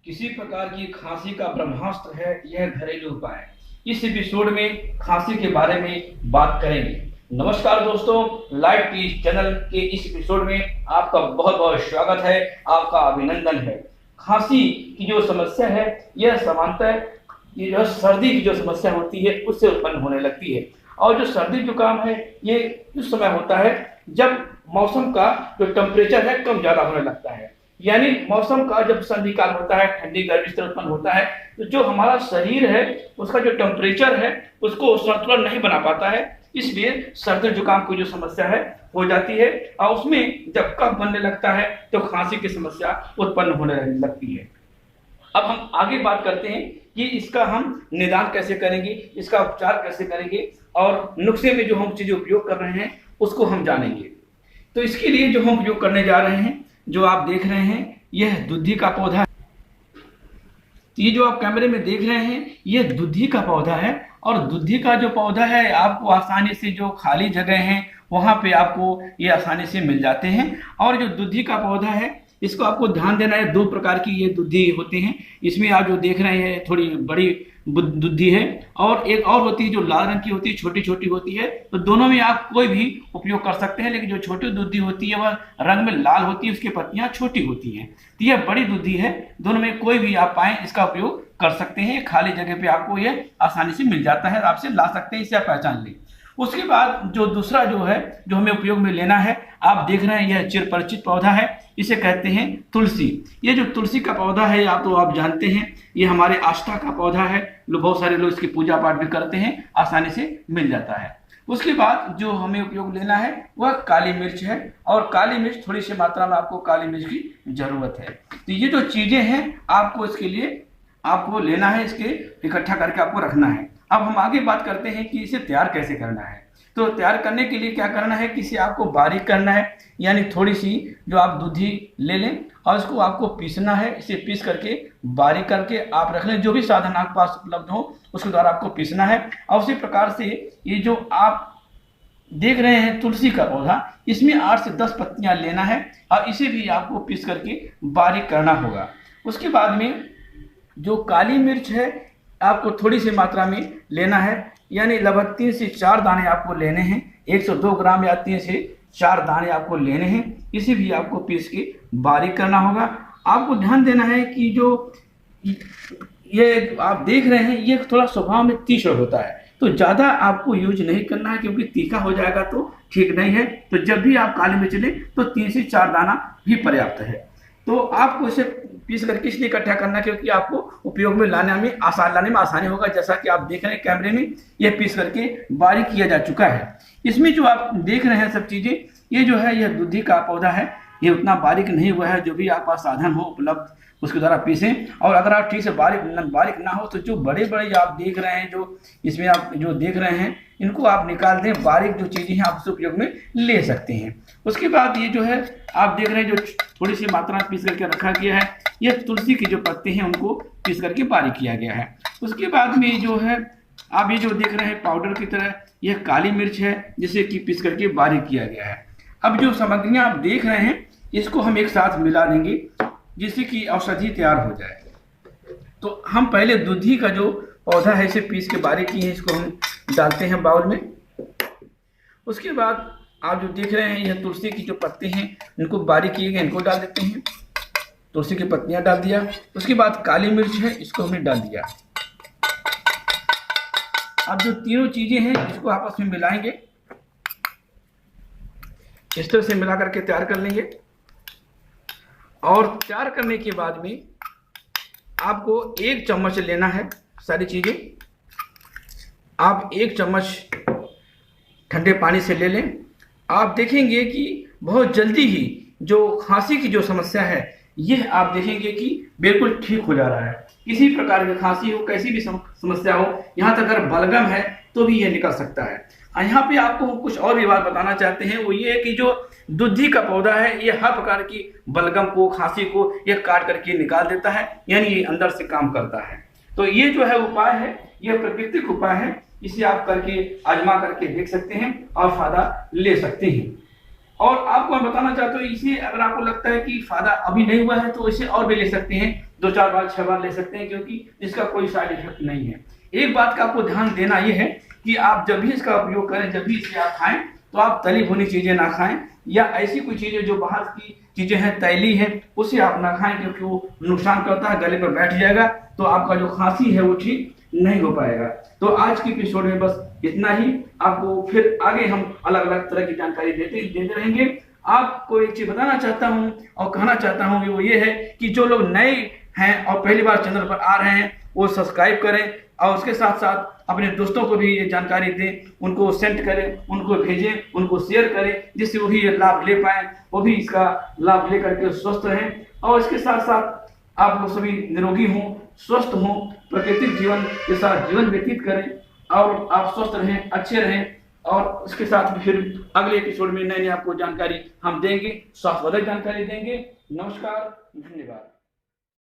किसी प्रकार की खांसी का ब्रह्मास्त्र है यह घरेलू उपाय। इस एपिसोड में खांसी के बारे में बात करेंगे। नमस्कार दोस्तों, लाइव टीच चैनल के इस एपिसोड में आपका बहुत बहुत स्वागत है, आपका अभिनंदन है। खांसी की जो समस्या है यह सामान्यतः ये जो सर्दी की जो समस्या होती है उससे उत्पन्न होने लगती है। और जो सर्दी जुकाम है ये उस समय होता है जब मौसम का जो टेम्परेचर है कम ज्यादा होने लगता है। यानी मौसम का जब सर्दी काल होता है, ठंडी गर्मी से उत्पन्न होता है, तो जो हमारा शरीर है उसका जो टेम्परेचर है उसको संतुलन नहीं बना पाता है, इसलिए सर्दी जुकाम की जो समस्या है हो जाती है। और उसमें जब कफ बनने लगता है तो खांसी की समस्या उत्पन्न होने लगती है। अब हम आगे बात करते हैं कि इसका हम निदान कैसे करेंगे, इसका उपचार कैसे करेंगे और नुस्खे में जो हम चीजें उपयोग कर रहे हैं उसको हम जानेंगे। तो इसके लिए जो हम उपयोग करने जा रहे हैं, जो आप देख रहे हैं, यह दुधी का पौधा है। तो ये जो आप कैमरे में देख रहे हैं यह दुधी का पौधा है। और दुधी का जो पौधा है आपको आसानी से जो खाली जगह है वहां पे आपको ये आसानी से मिल जाते हैं। और जो दुधी का पौधा है इसको आपको ध्यान देना है, दो प्रकार की ये दुधी होती हैं। इसमें आप जो देख रहे हैं थोड़ी बड़ी दुधी है और एक और होती है जो लाल रंग की होती है, छोटी छोटी होती है। तो दोनों में आप कोई भी उपयोग कर सकते हैं, लेकिन जो छोटी दुधी होती है वह रंग में लाल होती है, उसकी पत्तियां छोटी होती हैं। तो यह बड़ी दुधी है, दोनों में कोई भी आप पाएं इसका उपयोग कर सकते हैं। खाली जगह पे आपको यह आसानी से मिल जाता है, आपसे ला सकते हैं, इसे आप पहचान लें। उसके बाद जो दूसरा जो है जो हमें उपयोग में लेना है, आप देख रहे हैं यह चिरपरिचित पौधा है, इसे कहते हैं तुलसी। ये जो तुलसी का पौधा है आप जानते हैं, ये हमारे आस्था का पौधा है। बहुत सारे लोग इसकी पूजा पाठ भी करते हैं, आसानी से मिल जाता है। उसके बाद जो हमें उपयोग लेना है वह काली मिर्च है। और काली मिर्च थोड़ी सी मात्रा में आपको काली मिर्च की जरूरत है। तो ये जो चीजें हैं आपको इसके लिए आपको लेना है, इसके इकट्ठा करके आपको रखना है। अब हम आगे बात करते हैं कि इसे तैयार कैसे करना है। तो तैयार करने के लिए क्या करना है कि इसे आपको बारीक करना है, यानी थोड़ी सी जो आप दूधी ले लें और इसको आपको पीसना है। इसे पीस करके बारीक करके आप रख लें, जो भी साधन आपके पास उपलब्ध हो उसके द्वारा आपको पीसना है। और उसी प्रकार से ये जो आप देख रहे हैं तुलसी का पौधा, इसमें 8 से 10 पत्तियां लेना है और इसे भी आपको पीस करके बारीक करना होगा। उसके बाद में जो काली मिर्च है आपको थोड़ी सी मात्रा में लेना है, यानी लगभग 3 से 4 दाने आपको लेने हैं। 102 ग्राम या 3 से 4 दाने आपको लेने हैं। इसे भी आपको पीस के बारीक करना होगा। आपको ध्यान देना है कि जो ये आप देख रहे हैं ये थोड़ा स्वभाव में तीखा होता है, तो ज़्यादा आपको यूज नहीं करना है, क्योंकि तीखा हो जाएगा तो ठीक नहीं है। तो जब भी आप काली मिर्च लें तो 3 से 4 दाना भी पर्याप्त है। तो आपको इसे पीस करके इसलिए इकट्ठा करना है क्योंकि आपको उपयोग में लाने में आसानी होगा। जैसा कि आप देख रहे हैं कैमरे में, यह पीस करके बारीक किया जा चुका है। इसमें जो आप देख रहे हैं सब चीजें, ये जो है यह दूधी का पौधा है, ये उतना बारीक नहीं हुआ है। जो भी आपके पास साधन हो उपलब्ध उसके द्वारा पीसें। और अगर आप ठीक से बारीक ना हो तो जो बड़े बड़े आप देख रहे हैं, जो इसमें आप जो देख रहे हैं, इनको आप निकाल दें। बारीक जो चीजें हैं आप उसे उपयोग में ले सकते हैं। उसके बाद ये जो है आप देख रहे हैं जो थोड़ी सी मात्रा में पीस करके रखा गया है, ये तुलसी की जो पत्ते हैं उनको पीस करके बारीक किया गया है। उसके बाद में जो है आप ये जो देख रहे हैं पाउडर की तरह, यह काली मिर्च है जिसे कि पीस करके बारीक किया गया है। अब जो सामग्रियां आप देख रहे हैं इसको हम एक साथ मिला देंगे जिससे कि औषधि तैयार हो जाए। तो हम पहले दूधी का जो पौधा है इसे पीस के बारीक किए हैं, इसको हम डालते हैं बाउल में। उसके बाद आप जो देख रहे हैं यह तुलसी की जो पत्ते हैं इनको बारीक किए गए, इनको डाल देते हैं। तुलसी की पत्तियां डाल दिया। उसके बाद काली मिर्च है, इसको हमने डाल दिया। अब जो तीनों चीजें हैं इसको आपस में मिलाएंगे, इस तरह से मिला करके तैयार कर लेंगे। और तैयार करने के बाद में आपको 1 चम्मच लेना है सारी चीजें। आप 1 चम्मच ठंडे पानी से ले लें। आप देखेंगे कि बहुत जल्दी ही जो खांसी की जो समस्या है यह आप देखेंगे कि बिल्कुल ठीक हो जा रहा है। किसी प्रकार की खांसी हो, कैसी भी समस्या हो, यहाँ तक अगर बलगम है तो भी यह निकल सकता है। यहाँ पे आपको कुछ और भी बात बताना चाहते हैं, वो ये है कि जो दूधी का पौधा है ये हर प्रकार की बलगम को, खांसी को ये काट करके निकाल देता है, यानी ये अंदर से काम करता है। तो ये जो है उपाय है, ये प्राकृतिक उपाय है, इसे आप करके आजमा करके देख सकते हैं और फायदा ले सकते हैं। और आपको मैं बताना चाहता हूँ, इसे अगर आपको लगता है कि फायदा अभी नहीं हुआ है तो इसे और भी ले सकते हैं। 2-4 बार 6 बार ले सकते हैं, क्योंकि इसका कोई साइड इफेक्ट नहीं है। एक बात का आपको ध्यान देना ये है कि आप जब भी इसका उपयोग करें, जब भी इसे आप खाएं, तो आप तली भुनी चीजें ना खाएं, या ऐसी कोई चीजें जो बाहर की चीजें हैं, तैली है, उसे आप ना खाएं, क्योंकि वो नुकसान करता है, गले पर बैठ जाएगा, तो आपका जो खांसी है वो ठीक नहीं हो पाएगा। तो आज के एपिसोड में बस इतना ही। आपको फिर आगे हम अलग अलग तरह की जानकारी देते रहेंगे। आपको एक चीज बताना चाहता हूं और कहना चाहता हूं कि वो ये है कि जो लोग नए हैं और पहली बार चैनल पर आ रहे हैं, वो सब्सक्राइब करें, और उसके साथ साथ अपने दोस्तों को भी ये जानकारी दें, उनको सेंड करें, उनको भेजें, उनको शेयर करें, जिससे वो भी ये लाभ ले पाएं, वो भी इसका लाभ लेकर के स्वस्थ रहें। और इसके साथ साथ आप लोग सभी निरोगी हों, स्वस्थ हों, प्राकृतिक जीवन के साथ जीवन व्यतीत करें, और आप स्वस्थ रहें, अच्छे रहें। और उसके साथ फिर अगले एपिसोड में नई नई आपको जानकारी हम देंगे, स्वास्थ्यवर्धक जानकारी देंगे। नमस्कार, धन्यवाद।